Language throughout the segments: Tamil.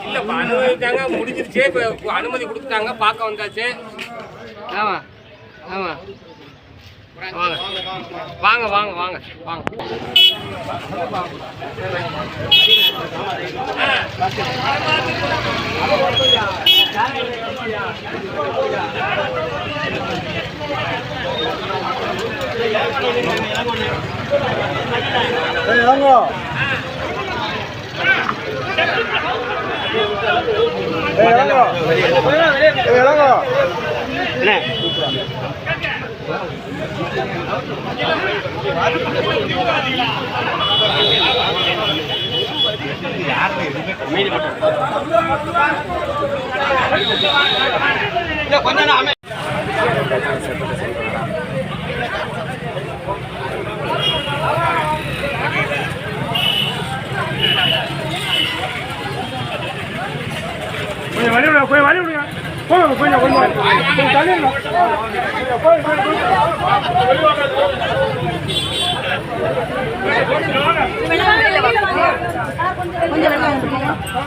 இல்லப்பா அனுமதித்தாங்க, முடிஞ்சிருச்சு. இப்போ அனுமதி கொடுத்துட்டாங்க, பார்க்க வந்தாச்சு. ஆமா ஆமா வாங்க வாங்க வாங்க வாங்க வாங்க.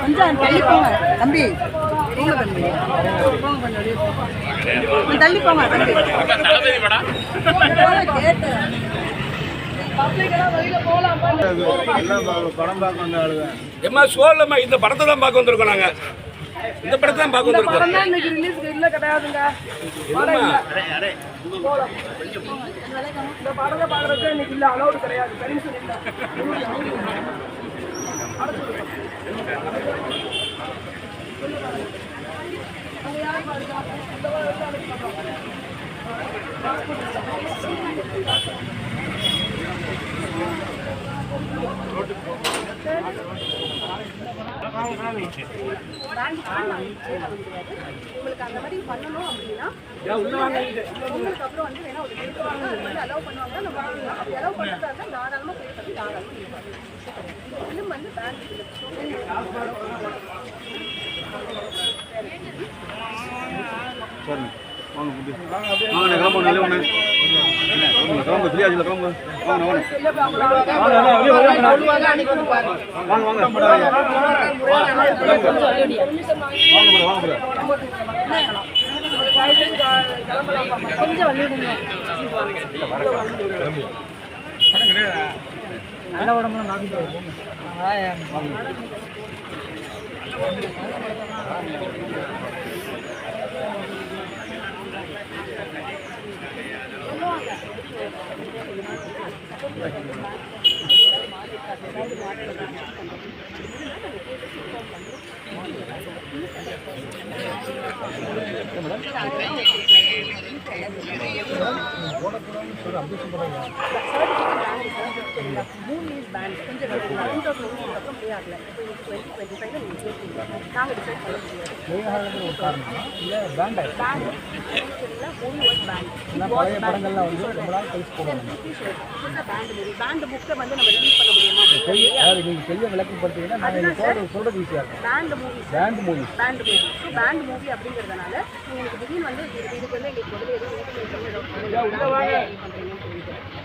கொஞ்சம் தள்ளி போங்க தம்பி, தள்ளி போங்க தம்பி. எம்மா சோழம்மா இந்த படத்தை தான் பார்க்க வந்திருக்கோம். நாங்க இந்த படத்தை தான் பார்க்க வந்திருக்கோம். இல்ல கிடையாதுங்க, இந்த படத்தை பாக்குறதுக்கு இன்னைக்கு இல்ல, அலௌடு கிடையாது, பெர்மிஷன் இல்ல. உங்களுக்கு அந்த மாதிரி பண்ணணும் அப்படின்னா உங்களுக்கு அப்புறம் வந்து வேணா ஒரு அலோவ் பண்ணுவாங்க. நம்ம அப்படி அலோவ் பண்ணுறதா இருந்தால் தாராளமாக பே பண்ணி தாராளமாக ஃபிலிம் வந்து பேங்க் கொஞ்சம் வழிவிடுங்க. நல்ல உடம்புல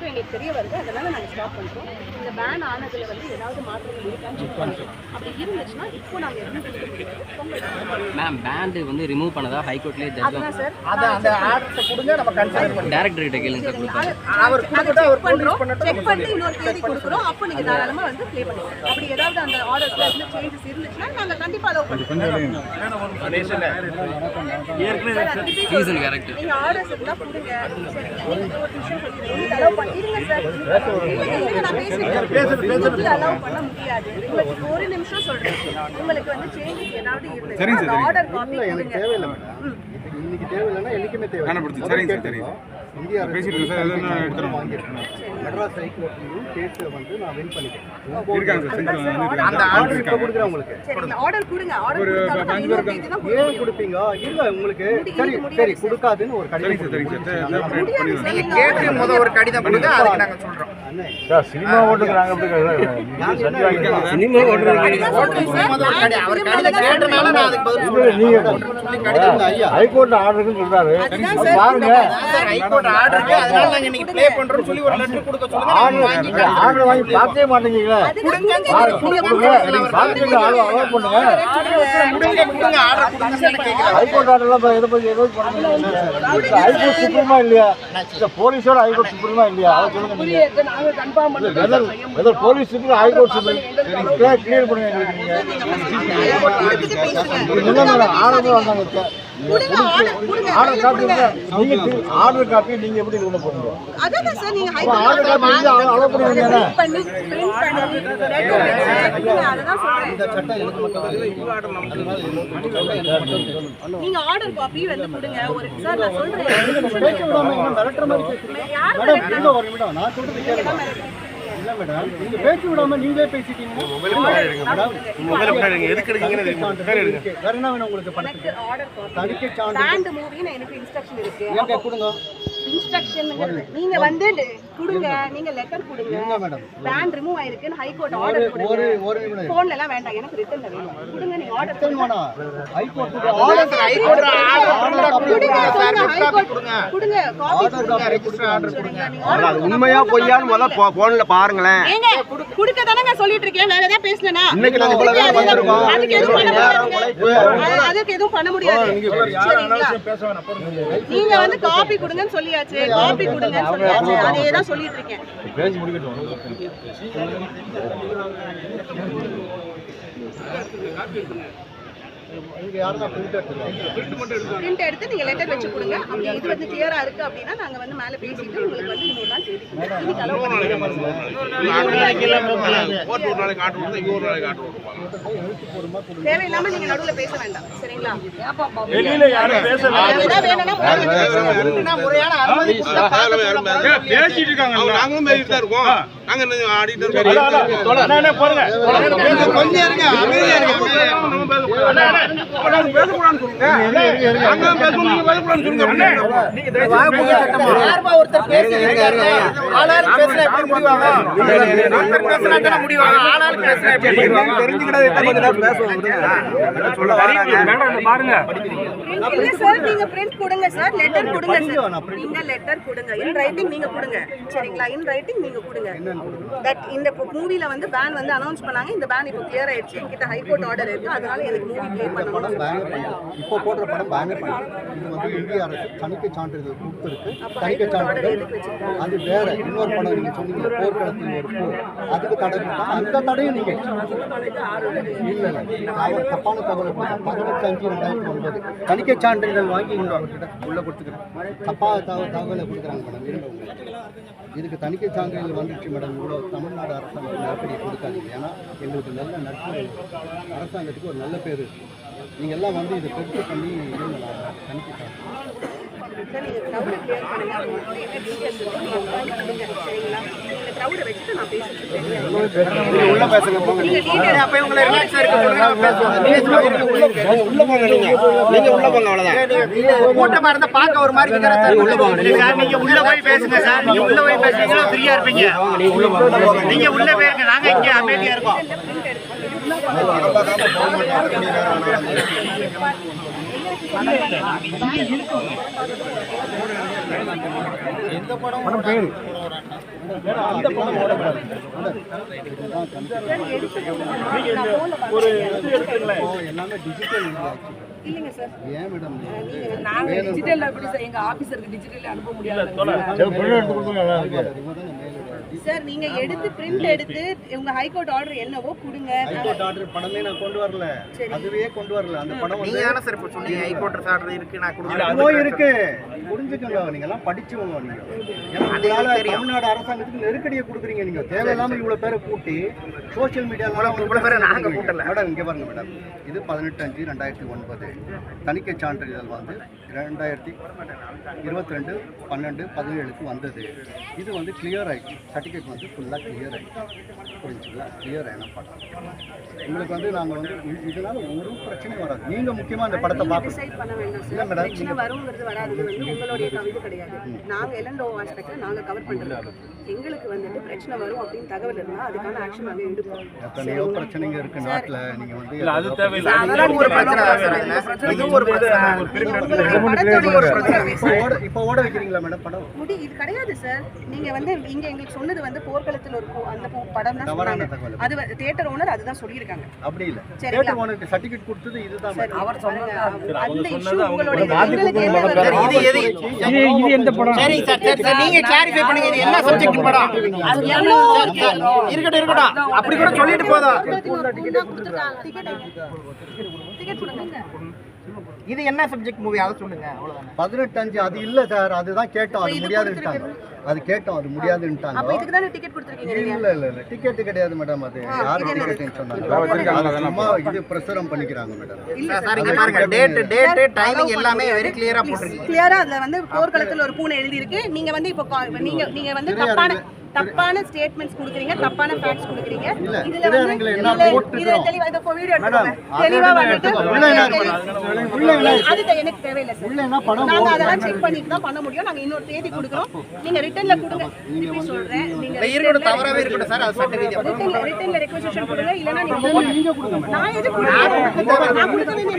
எங்களுக்கு தெரிய வருது. அதனால நாங்கள் ஸ்டாப் பண்ணுறோம். இந்த பேன் ஆனதில் வந்து ஏதாவது மாற்றங்கள் இருக்கான்னு செக் பண்ணுறோம். அப்படி இருந்துச்சுன்னா இப்போ நாங்கள் எதுவும் கொடுக்க முடியாது. மேம் பேண்ட் வந்து ரிமூவ் பண்ணதா ஹைகோர்ட்லேயே அதுதான் சார், அந்த ஆர்டரை கொடுங்க, நம்ம கன்சல்ட் பண்ணுறோம். டைரக்டர் கிட்ட கேளுங்க சார். அவர் கொடுத்துட்டு அவர் செக் பண்ணி இன்னொரு தேதி கொடுக்குறோம். அப்போ நீங்கள் தாராளமாக வந்து ப்ளே பண்ணுவோம். அப்படி ஏதாவது அந்த ஆர்டர்ஸில் வந்து சேஞ்சஸ் இருந்துச்சுன்னா நாங்கள் கண்டிப்பாக அலோவ் பண்ணுவோம். Season correct. நீங்கள் ஆர்டர்ஸ் இருந்தால் கொடுங்க. ஒரு விஷயம் சொல்லிடுங்க, அலோவ் பண்ணிடுங்க சார். நான் பேசுகிறேன், அலோவ் பண்ண முடியாது. உங்களுக்கு ஒரு நிமிஷம் சொல்கிறேன். உங்களுக்கு வந்து சேஞ்சஸ் ஏதாவது இருந்துச்சு ஆர்டர் காப்பி எனக்கு தேவையில்லை. இன்னைக்கு தேவையில்லைன்னா என்னைக்குமே தேவை. இந்திய அரசு வாங்கியிருக்கேன். மெட்ராஸ் ஹைகோர்ட்லையும் கேஸை வந்து நான் வின் பண்ணிட்டேன். அந்த ஆர்டர் இப்போ கொடுக்குறேன் உங்களுக்கு. சரி ஆர்டர் கொடுங்க. ஆர்டர் கொடுத்தா நான் இன்னொரு தேதி தான் ஏன் கொடுப்பீங்க? இல்லை உங்களுக்கு சரி சரி கொடுக்காதுன்னு ஒரு கடிதம் கேட்டு ஒரு கடிதம் கொடுங்க, அதுக்கு நாங்கள் சொல்கிறோம். சினிமா ஓட்டுக்கிறாங்க சினிமா ஓட்டுறது அவர் கடிதம் கேட்டனால நான் அதுக்கு பதில் ஐயா ஹைகோர்ட் ஆர்டர்னு சொல்றாரு பாருங்க. ஹைகோர்ட் ஆர்டர் இருக்கு, அதனால நாங்க இன்னைக்கு ப்ளே பண்றோம்னு சொல்லி ஒரு லெட்டர் கொடுக்க சொல்லுங்க. ஆர்டர் வாங்கி பார்த்தே மாட்டீங்களா? கொடுங்க ஆர்டர் பண்ணுங்க. ஹைகோர்ட் ஆர்டர்லாம் எதை பத்தி ஹைகோர்ட் சுப்ரீமா இல்லையா? போலீஸோட ஹைகோர்ட் சுப்ரீமா இல்லையா? அதை சொல்லுங்க. நீங்க police supreme high court supreme clear பண்ணுங்க எங்களுக்கு. நீங்க ஆர்டர் வந்தாங்க ஆர்டர் காப்பி நீங்க ஆர்டர் காப்பி நீங்க எப்படி உள்ள போறீங்க? அதான் சார் நீங்க ஆர்டர் காப்பி நீங்க அலோ பண்ணுவீங்க. பண்ணி பிரிண்ட் பண்ணி லெட்டர் வெச்சு அததான் சொல்றேன். இந்த சட்டம் எனக்கு மட்டும் நீங்க ஆர்டர் காப்பி வந்து கொடுங்க. ஒரு சார் நான் சொல்றேன். பேச்சு விடாம இன்னும் மிரட்டுற மாதிரி பேசுறீங்க. யார் மேடம் இருங்க ஒரு நிமிடம், நான் சொல்றது கேளுங்க. இல்ல மேடம், நீங்க பேச்சு விடாம நீங்களே பேசிட்டீங்க. வேற என்ன வேணும் உங்களுக்கு? பணத்துக்கு ஆர்டர் காப்பி தணிக்கை சான்று பேண்ட் மூவின்னு எனக்கு இன்ஸ்ட்ரக்ஷன் இருக்கு. ஏங்க கொடுங்க. இன்ஸ்ட்ரக்ஷன்ங்கிறது நீங்க வந்து கொடுங்க. நீங்க லெட்டர் கொடுங்க. மேடம் பேண்ட் ரிமூவ் ஆயிருக்குன்னு ஹைகோர்ட் ஆர்டர் ஒரு கொடுங்க. ஒரு நிமிடம் போன்ல எல்லாம் வேண்டாம், எனக்கு ரிட்டன்ல வேணும். கொடுங்க. நீங்க ஆர்டர் கொடுங்க. ஹைகோர்ட்டுக்கு கொடுங்க. கொடுங்க காப்பி கொடுங்க. ரெஜிஸ்டர் ஆர்டர் கொடுங்க. அது உண்மையா பொய்யான்னு முதல்ல போன்ல பாருங்களேன். ஏங்க குடுக்க தானே நான் சொல்லிட்டு இருக்கேன். வேற ஏதாவது பேசலனா இன்னைக்கு நாங்க இவ்வளவு நேரம் வந்திருக்கோம். அதுக்கு எதுவும் பண்ண முடியாது. அதுக்கு எதுவும் பண்ண முடியாது. நீங்க வந்து காப்பி கொடுங்கன்னு சொல்லியாச்சு. காப்பி கொடுங்கன்னு சொல்லியாச்சு. அதே தான் சொல்லிட்டு இருக்கேன். பேசி முடிக்கட்டும். இங்க யாரும் பிரிண்ட் எடுத்துக்கலாம். பிரிண்ட் எடுத்து நீங்க லெட்டர் வச்சு கொடுங்க. அப்படி இது வந்து கிளியரா இருக்கு அப்படின்னா நாங்க வந்து மேல பேசிட்டு உங்களுக்கு வந்து இன்னொரு நாள் தேதி கொடுப்போம். இன்னைக்கு அலோவ் தேவையில்லாம நீங்க நடுவுல பேச வேண்டாம். சரிங்களா? வெளியில யாரும் பேச ஏதாவது வேணும்னா முறையான அனுமதி கொடுத்தா பேசிட்டு இருக்காங்க. நாங்களும் பேசிட்டு தான் இருக்கோம். நாங்க என்ன ஆடிட்டு இருக்கோம். பாருங்க கொஞ்சம் இருங்க, அமைதியா இருங்க. சார்பா ஒருத்தர் பேசுறீங்க. ஆளாள் பேசுனா எப்படி முடிவாங்க? ஒருத்தர் பேசுனா தான முடிவாங்க. ஆளாள் பேசுனா எப்படி முடிவாங்க? தெரிஞ்சுக்கிட்டே சொல்ல வராங்க. பாருங்க இல்ல சார், நீங்க பிரிண்ட் கொடுங்க சார். லெட்டர் கொடுங்க சார். நீங்க லெட்டர் கொடுங்க. இன் ரைட்டிங் நீங்க கொடுங்க. சரிங்களா? இன் ரைட்டிங் நீங்க கொடுங்க. தட் இந்த மூவில வந்து பேன் வந்து அனௌன்ஸ் பண்ணாங்க. இந்த பேன் இப்போ கிளியர் ஆயிடுச்சு. என்கிட்ட ஹைகோர்ட் ஆர்டர் இருக்கு. அதனால எனக்கு மூவி ப்ளே பண்ணணும். இப்போ போடுற படம் பேனர் பண்ணலாம். இது வந்து இந்திய அரசு தணிக்கை சான்றிதழ் கொடுத்துருக்கு. தணிக்கை சான்றிதழ் அது வேற. இன்னொரு படம் நீங்க சொன்னீங்க போர்க்களத்தில் ஒரு போர், அதுக்கு தடை கொடுத்தாங்க. அந்த தடையும் நீங்க இல்ல அவர் தப்பான தகவலை 15/5/2009 தணிக்கை சான்றிதழ் வாங்கி உள்ள கொடுத்துக்கிறேன். தப்பான தகவலை கொடுக்குறாங்க மேடம். இருங்க உங்களுக்கு இதுக்கு தணிக்கை சான்றிதழ் வந்துடுச்சு மேடம். இவ்வளோ தமிழ்நாடு அரசாங்கம் நெருக்கடி கொடுக்காதீங்க. ஏன்னா எங்களுக்கு நல்ல நட்பு, அரசாங்கத்துக்கு ஒரு நல்ல பேர் இருக்கு. நீங்கள் எல்லாம் வந்து இதை பெருசு பண்ணி இருந்தலாம் தணிக்கை சான்றிதழ். சார் நீங்க க்ரௌட் கிளியர் பண்ணுங்க. அவங்களோட என்ன டீடைல்ஸ் இருக்கோ நீங்க கொடுங்க. சரிங்களா? நீங்க க்ரௌட் வச்சுட்டு நான் பேசிட்டு உள்ள பேசுங்க போங்க. நீங்க டீடைல் அப்ப இவங்களை ரிலாக்ஸா இருக்க சொல்லுங்க. உள்ள போங்க. நீங்க உள்ள போங்க. அவ்வளவுதான். கூட்டமா இருந்தா பார்க்க ஒரு மாதிரி இருக்கிற சார். உள்ள போங்க. நீங்க உள்ள போய் பேசுங்க சார். நீங்க உள்ள போய் பேசுறீங்களா ஃப்ரீயா இருப்பீங்க. நீங்க உள்ள போயிருங்க. நாங்க இங்க அமைதியா இருக்கோம். எந்த படம் பேரு அந்த படம் ஓடக்கூடாது. எல்லாமே டிஜிட்டல் இல்லைங்க சார். ஏன் மேடம் நாங்க டிஜிட்டல் அப்படி எங்க ஆபீசருக்கு டிஜிட்டல் அனுப்ப முடியாது. எடுத்து கொடுத்துங்க. இவங்க தானே மேலே சார் நீங்க எடுத்து பிரிண்ட் எடுத்து உங்க ஹைகோர்ட் ஆர்டர் என்னவோ கொடுங்க. ஹைகோர்ட் ஆர்டர் படமே நான் கொண்டு வரல, அதுவே கொண்டு வரல. அந்த படம் நீங்க தானே சார் இப்ப சொன்னீங்க ஹைகோர்ட் ஆர்டர் இருக்கு நான் கொடுக்கல. அதுவும் இருக்கு, புரிஞ்சுக்கோங்க. நீங்க எல்லாம் படிச்சவங்க. நீங்க ஏன்னா தமிழ்நாடு அரசாங்கத்துக்கு நெருக்கடியை கொடுக்குறீங்க. நீங்க தேவையில்லாம இவ்வளவு பேரை கூட்டி சோசியல் மீடியால இவ்வளவு பேரை நாங்க கூட்டல. மேடம் இங்க பாருங்க மேடம், இது 18/5/2009 தணிக்கை சான்றிதழ் வந்து 2022/12/17 வந்தது. இது வந்து கிளியர் ஆயிடுச்சு, சர்டிஃபிகேட் வந்து ஃபுல்லாக கிளியர் ஆயிடுச்சு. புரிஞ்சுங்களா? கிளியர் ஆன படம் உங்களுக்கு வந்து நாங்கள் வந்து இதனால ஒரு பிரச்சனையும் வராது. நீங்கள் முக்கியமாக அந்த படத்தை டிசைட் பண்ண வேண்டாம் சார். பிரச்சனை வருங்கிறது வராது வந்து உங்களுடைய இது கிடையாது. நாங்கள் எல்என்ஓ ஆஸ்பெக்டில் நாங்கள் கவர் பண்ணுறோம். எங்களுக்கு வந்துட்டு பிரச்சனை வரும் அப்படின்னு தகவல் இருந்தால் அதுக்கான ஆக்ஷன் நாங்கள் எடுப்போம். எத்தனையோ பிரச்சனைங்க இருக்கு நாட்டில். நீங்கள் வந்து அது தேவையில்லை. ஒரு பிரச்சனை இது ஒரு பிரச்சனை. இப்போ ஓட வைக்கிறீங்களா மேடம் படம்? இது கிடையாது சார். நீங்க வந்து இங்க எங்களுக்கு சொன்னது வந்து போர்க்களத்தில் ஒரு அந்த படம் தான் தவறான சொன்னாங்க. தகவல். அது தியேட்டர் ஓனர் அதுதான் சொல்லியிருக்காங்க. அப்படி இல்ல, தியேட்டர் ஓனருக்கு சர்டிஃபிகேட் கொடுத்தது இதுதான். அவர் சொன்னது அந்த இஷ்யூ உங்களுடைய எங்களுக்கு என்ன வருது? இது எந்த படம்? சரி சார், சரி நீங்க கிளாரிஃபை பண்ணுங்க. இது என்ன சப்ஜெக்ட் படம்? இருக்கட்டும். அப்படி கூட சொல்லிட்டு போதும். இது என்ன சப்ஜெக்ட் மூவி அதை சொல்லுங்க. அவ்வளவுதான். 18/5 அது இல்ல சார். அதுதான் கேட்டோம், அது முடியாதுன்ட்டாங்க. அது கேட்டோம், அது முடியாதுன்ட்டாங்க. அப்ப இதுக்கு தான டிக்கெட் கொடுத்திருக்கீங்க நீங்க? இல்ல டிக்கெட் கிடையாது மேடம். அது யார் டிக்கெட்னு சொன்னாங்க. சும்மா இது பிரசுரம் பண்ணிக்கிறாங்க மேடம். சார் இங்க பாருங்க, டேட் டைமிங் எல்லாமே வெரி கிளியரா போட்டுருக்கீங்க. கிளியரா அதுல வந்து போர்க்களத்தில் ஒரு பூனை எழுதி இருக்கு. நீங்க வந்து இப்போ நீங்க வந்து தப்பான ஸ்டேட்மெண்ட்ஸ் கொடுக்குறீங்க, தப்பான ஃபேக்ட்ஸ் கொடுக்குறீங்க. இதுல வந்து இது தெளிவா இந்த வீடியோ எடுத்துக்கோங்க. தெளிவா வந்துட்டு அது எனக்கு தேவையில்லை சார். நாங்க அதெல்லாம் செக் பண்ணிட்டு தான் பண்ண முடியும். நாங்க இன்னொரு தேதி கொடுக்குறோம். நீங்க ரிட்டன்ல கொடுங்க. திருப்பி சொல்றேன், நீங்க இருக்கட்டும், தவறாவே இருக்கட்டும் சார். அது சட்ட ரீதியா ரிட்டன்ல ரெக்வெஸ்ட் கொடுங்க. இல்லனா நீங்க நான் எது நான் கொடுக்க வேண்டிய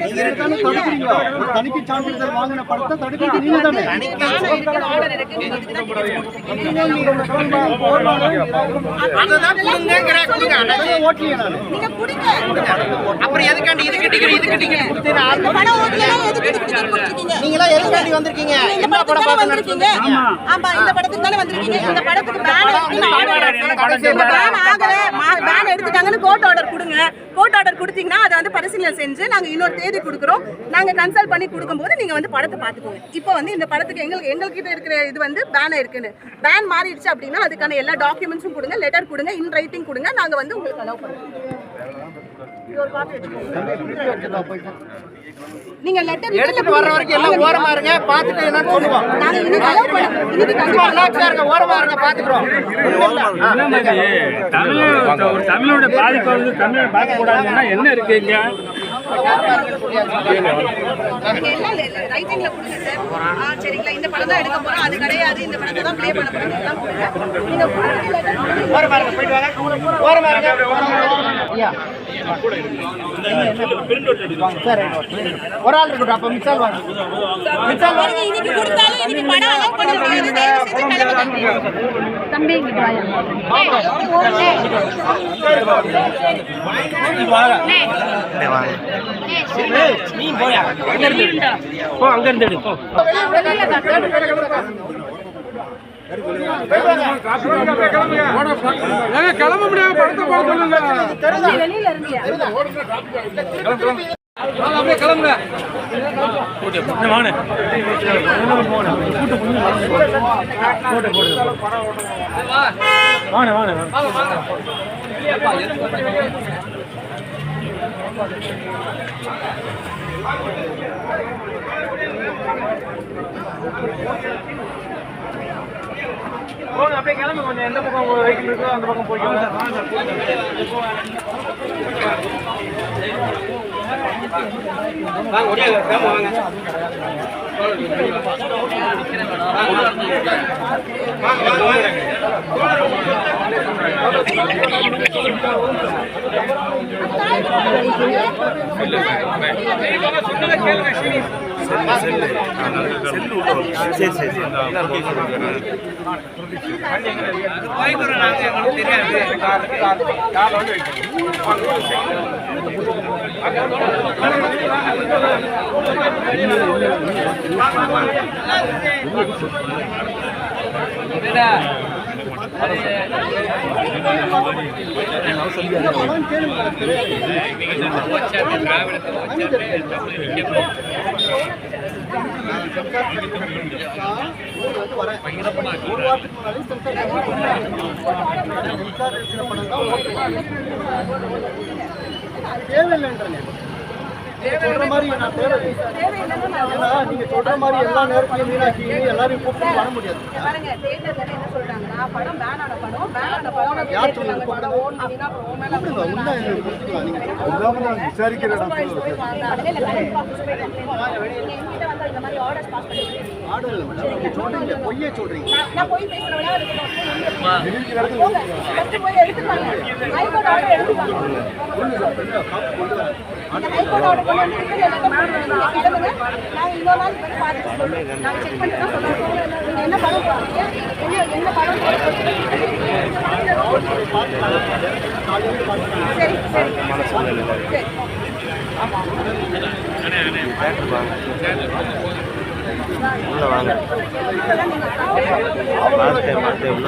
தணிக்கை சான்றிதழ் வாங்கின படத்தை தடுக்க நீங்க தானே ஆர்டர் இருக்கு. நீங்க இதுக்கு தான் ticket கொடுத்திருக்கீங்க. நீங்க குடிங்க. அப்புறம் எதுக்காண்டி இதுக்கு டிக்கெட் கொடுத்தீங்க? அந்த படம் ஓட்டலாம் எதுக்கு டிக்கெட் கொடுத்திருக்கீங்க? நீங்களா எதுக்காண்டி வந்திருக்கீங்க? என்ன படம் பார்க்க வந்திருக்கீங்க? ஆமா, இந்த படத்துக்கு தான வந்திருக்கீங்க. இந்த படத்துக்கு பேன் ஆகல, பேன் எடுத்துட்டாங்கன்னு கோர்ட் ஆர்டர் கொடுங்க. கோர்ட் ஆர்டர் கொடுத்தீங்கன்னா அதை வந்து பரிசீலனை செஞ்சு நாங்க இன்னொரு தேதி கொடுக்குறோம். நாங்க கன்சல்ட் பண்ணி கொடுக்கும்போது நீங்க வந்து படத்தை பார்த்துக்கோங்க. இப்போ வந்து இந்த படத்துக்கு எங்ககிட்ட இருக்கிற இது வந்து பேன் இருக்குன்னு பேன் மாறிடுச்சு அப்படின்னா அதுக்கான எல்லா டாக்குமெண்ட்ஸும் கொடுங்க, லெட்டர் கொடுங்க, இன் ரைட்டிங் கொடுங்க. நாங்க வந்து உங்களுக்கு அலோவ் பண்ணுவோம். நீங்க லெட்டர் எடுத்துட்டு வர்ற வரைக்கும் எல்லாம் ஓரமா இருங்க, பாத்துட்டு என்னன்னு சொல்லுவோம். நாங்க இன்னைக்கு அலோவ் பண்ணுவோம். இன்னைக்கு கண்டிப்பா ரிலாக்ஸா இருங்க, ஓரமா இருங்க, பாத்துக்கிறோம். தமிழோட பாதிப்பு வந்து தமிழை பார்க்க கூடாதுன்னா என்ன இருக்கு இங்க? நீங்க எல்லாம் ரைட்டிங்ல கொடுங்க சார். சரிங்களா? இந்த படம் தான் எடுக்க போறோம், அது கிடையாது, இந்த படத்தை தான் ப்ளே பண்ண போறோம் எல்லாம் கொடுங்க. நீங்க ஓரமா இருங்க, போயிட்டு வாங்க. ஓரமா இருங்க. ஐயா சார் ஒரு ஆள் இருக்கட்டும். அப்ப மிச்சால் வாங்க. மிச்சால் வாங்க. இன்னைக்கு கொடுத்தாலும் இன்னைக்கு படம் அலோவ் பண்ண முடியாது. தயவு செஞ்சு கிளம்புங்க. தம்பி இங்க வாங்க. நீ போயா அங்க இருந்து போ, அங்க இருந்து எடு போ. கிளம்ப முடியாது, படத்தை போட சொல்லுங்க. வெளியில இருந்தியா? அப்படியே கிளம்புங்க. வாங்க போங்க, அப்படியே கிளம்பு. கொஞ்சம் எந்த பக்கம் வெஹிக்கிள் இருக்கோ அந்த பக்கம் போய்க்கோங்க. வாங்க ஒடியா கிளம்பு வாங்க. படம் கேளுங்க. ஒரு வாரத்துக்கு முன்னாடி சென்சார் இருக்கிற படம் தான் தேவையில்லைன்றேன். நீங்க சொல்ற மாதிரி நான் தேவையில்லை. ஏன்னா நீங்க சொல்ற மாதிரி எல்லா நேரத்திலையும் மீனாட்சி எல்லாரையும் கூப்பிட்டு வர முடியாது. பாருங்க தியேட்டர்ல என்ன சொல்றாங்கன்னா படம் பேன் ஆன படம் யார் சொன்னாங்க? கூப்பிடுங்க. உண்மை கொடுத்துக்கலாம். நீங்க விசாரிக்கிற ஆர்டர் இல்லை மேடம். நீங்க சொல்றீங்க, பொய்யே சொல்றீங்க. நான் போய் பேசுறவனா போய் எடுத்துப்பாங்க. ஹைகோர்ட் ஆர்டர் எடுத்துப்பாங்க. ஹைகோர்ட் ஆர்டர் கொண்டு வந்து நான் இன்னொரு நாள் போய் பார்த்துட்டு சொல்றேன். நான் செக் பண்ணிட்டு தான் சொல்றேன். நீங்க என்ன படம் பாருங்க, என்ன படம் சரி சரி சரி உள்ள வாங்க மாட்டே உள்ள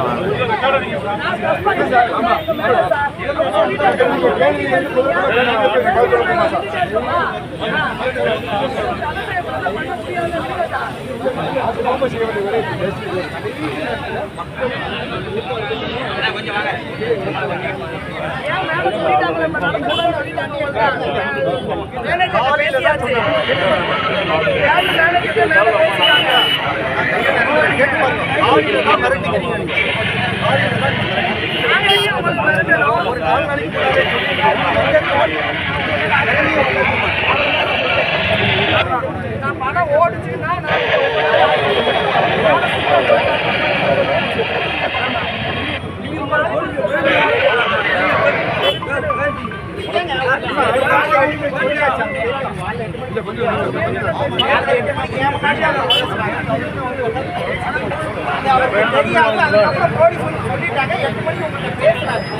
பணம் ஓடுச்சுன்னா பேசுறாங்க.